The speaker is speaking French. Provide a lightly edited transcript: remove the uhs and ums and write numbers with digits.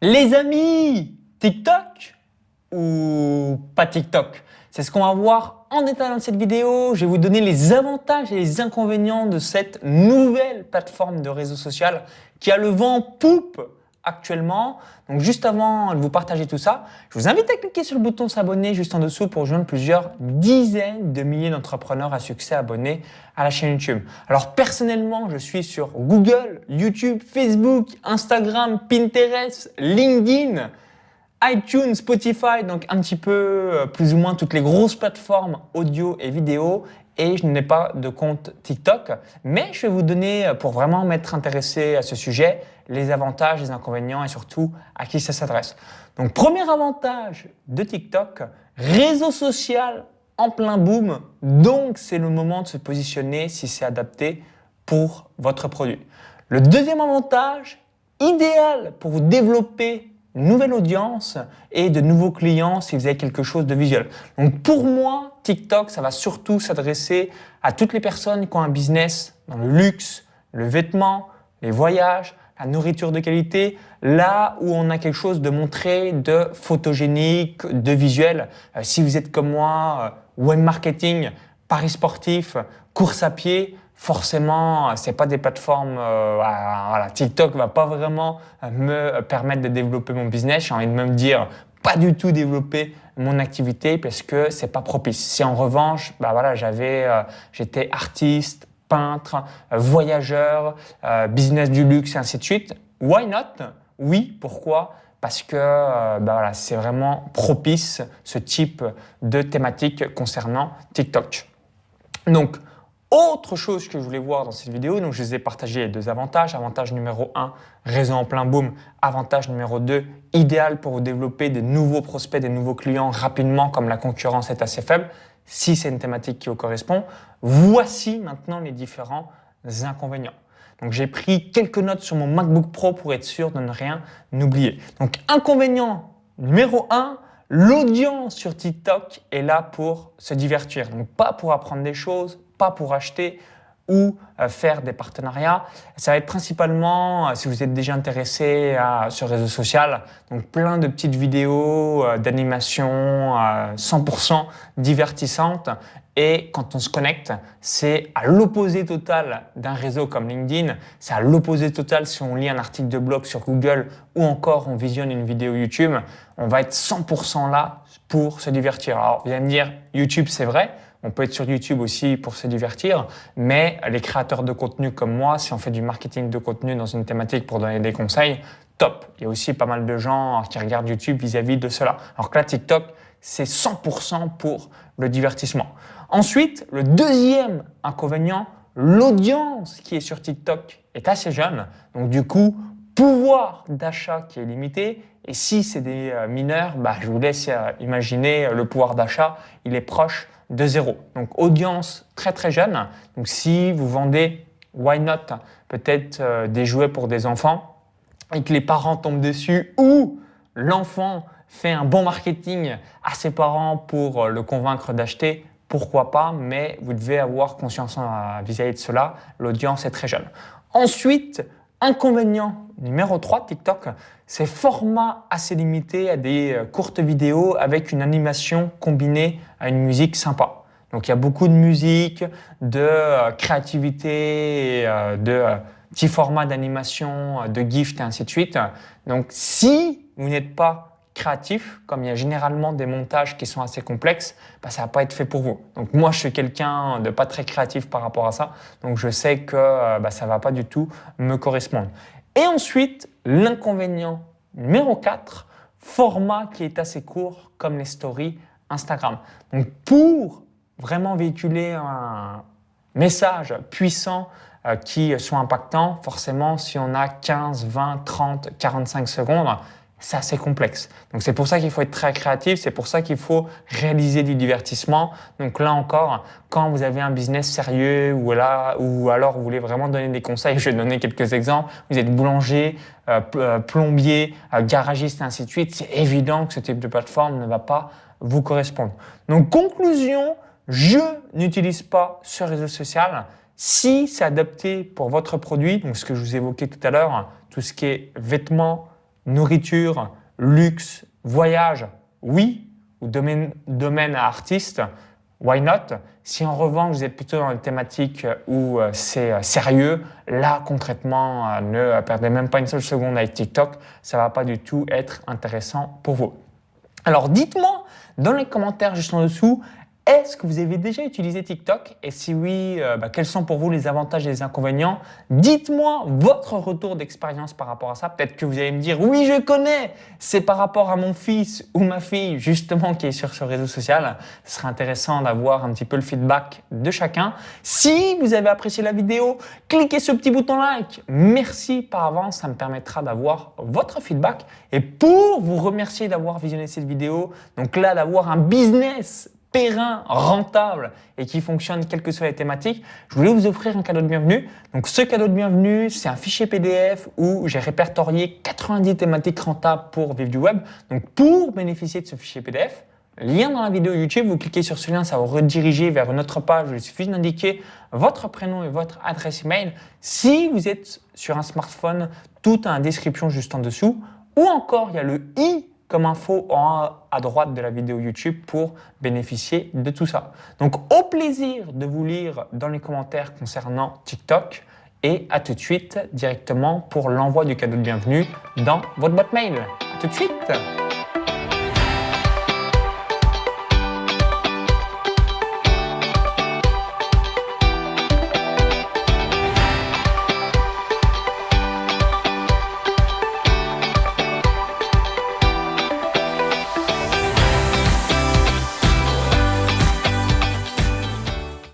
Les amis, TikTok ou pas TikTok? C'est ce qu'on va voir en détail dans cette vidéo. Je vais vous donner les avantages et les inconvénients de cette nouvelle plateforme de réseau social qui a le vent en poupe actuellement. Donc juste avant de vous partager tout ça, je vous invite à cliquer sur le bouton s'abonner juste en dessous pour rejoindre plusieurs dizaines de milliers d'entrepreneurs à succès abonnés à la chaîne YouTube. Alors personnellement, je suis sur Google, YouTube, Facebook, Instagram, Pinterest, LinkedIn, iTunes, Spotify, donc un petit peu plus ou moins toutes les grosses plateformes audio et vidéo. Et je n'ai pas de compte TikTok, mais je vais vous donner, pour vraiment m'être intéressé à ce sujet, les avantages, les inconvénients et surtout à qui ça s'adresse. Donc premier avantage de TikTok, réseau social en plein boom, donc c'est le moment de se positionner si c'est adapté pour votre produit. Le deuxième avantage, idéal pour vous développer une nouvelle audience et de nouveaux clients si vous avez quelque chose de visuel. Donc pour moi, TikTok, ça va surtout s'adresser à toutes les personnes qui ont un business dans le luxe, le vêtement, les voyages, la nourriture de qualité, là où on a quelque chose de montré, de photogénique, de visuel. Si vous êtes comme moi, web marketing, paris sportif, course à pied, forcément, c'est pas des plateformes. Voilà, TikTok va pas vraiment me permettre de développer mon business. J'ai envie de me dire pas du tout développer mon activité parce que c'est pas propice. Si en revanche, voilà, j'étais artiste, peintre, voyageur, business du luxe et ainsi de suite, why not? Oui, pourquoi? Parce que voilà, c'est vraiment propice ce type de thématique concernant TikTok. Donc, autre chose que je voulais voir dans cette vidéo, donc je les ai partagé les deux avantages. Avantage numéro 1, réseau en plein boom. Avantage numéro 2, idéal pour vous développer des nouveaux prospects, des nouveaux clients rapidement comme la concurrence est assez faible, si c'est une thématique qui vous correspond. Voici maintenant les différents inconvénients. Donc j'ai pris quelques notes sur mon MacBook Pro pour être sûr de ne rien oublier. Donc inconvénient numéro 1, l'audience sur TikTok est là pour se divertir, donc pas pour apprendre des choses, pas pour acheter ou faire des partenariats. Ça va être principalement, si vous êtes déjà intéressé à ce réseau social, donc plein de petites vidéos d'animation 100% divertissantes. Et quand on se connecte, c'est à l'opposé total d'un réseau comme LinkedIn, c'est à l'opposé total si on lit un article de blog sur Google ou encore on visionne une vidéo YouTube, on va être 100% là pour se divertir. Alors vous allez me dire, YouTube c'est vrai, on peut être sur YouTube aussi pour se divertir, mais les créateurs de contenu comme moi, si on fait du marketing de contenu dans une thématique pour donner des conseils, top. Il y a aussi pas mal de gens qui regardent YouTube vis-à-vis de cela. Alors que là, TikTok, c'est 100% pour le divertissement. Ensuite, le deuxième inconvénient, l'audience qui est sur TikTok est assez jeune. Donc du coup, pouvoir d'achat qui est limité. Et si c'est des mineurs, je vous laisse imaginer le pouvoir d'achat, il est proche de zéro. Donc audience très très jeune. Donc si vous vendez, why not, peut-être des jouets pour des enfants et que les parents tombent dessus ou l'enfant fait un bon marketing à ses parents pour le convaincre d'acheter, pourquoi pas, mais vous devez avoir conscience vis-à-vis de cela, l'audience est très jeune. Ensuite, inconvénient numéro 3 de TikTok, c'est format assez limité à des courtes vidéos avec une animation combinée à une musique sympa. Donc il y a beaucoup de musique, de créativité, de petits formats d'animation, de GIFs et ainsi de suite. Donc si vous n'êtes pas créatif, comme il y a généralement des montages qui sont assez complexes, ça va pas être fait pour vous. Donc moi, je suis quelqu'un de pas très créatif par rapport à ça, donc je sais que ça va pas du tout me correspondre. Et ensuite, l'inconvénient numéro 4, format qui est assez court, comme les stories Instagram. Donc pour vraiment véhiculer un message puissant qui soit impactant, forcément, si on a 15, 20, 30, 45 secondes, c'est assez complexe. Donc c'est pour ça qu'il faut être très créatif, c'est pour ça qu'il faut réaliser du divertissement. Donc là encore, quand vous avez un business sérieux ou alors vous voulez vraiment donner des conseils, je vais donner quelques exemples. Vous êtes boulanger, plombier, garagiste et ainsi de suite, c'est évident que ce type de plateforme ne va pas vous correspondre. Donc conclusion, je n'utilise pas ce réseau social. Si c'est adapté pour votre produit, donc ce que je vous évoquais tout à l'heure, tout ce qui est vêtements, nourriture, luxe, voyage, oui, ou domaine à artiste, why not? Si en revanche vous êtes plutôt dans une thématique où c'est sérieux, là concrètement ne perdez même pas une seule seconde avec TikTok, ça ne va pas du tout être intéressant pour vous. Alors dites-moi dans les commentaires juste en dessous, est-ce que vous avez déjà utilisé TikTok? Et si oui, quels sont pour vous les avantages et les inconvénients? Dites-moi votre retour d'expérience par rapport à ça. Peut-être que vous allez me dire, oui, je connais, c'est par rapport à mon fils ou ma fille justement qui est sur ce réseau social. Ce serait intéressant d'avoir un petit peu le feedback de chacun. Si vous avez apprécié la vidéo, cliquez sur le petit bouton like. Merci par avance, ça me permettra d'avoir votre feedback. Et pour vous remercier d'avoir visionné cette vidéo, donc là d'avoir un business périn, rentable et qui fonctionne quelles que soient les thématiques, je voulais vous offrir un cadeau de bienvenue. Donc ce cadeau de bienvenue, c'est un fichier PDF où j'ai répertorié 90 thématiques rentables pour vivre du web. Donc pour bénéficier de ce fichier PDF, lien dans la vidéo YouTube, vous cliquez sur ce lien, ça va vous rediriger vers une autre page. Il suffit d'indiquer votre prénom et votre adresse email. Si vous êtes sur un smartphone, tout a une description juste en dessous. Ou encore, il y a le i comme info en haut à droite de la vidéo YouTube pour bénéficier de tout ça. Donc au plaisir de vous lire dans les commentaires concernant TikTok et à tout de suite directement pour l'envoi du cadeau de bienvenue dans votre boîte mail. À tout de suite.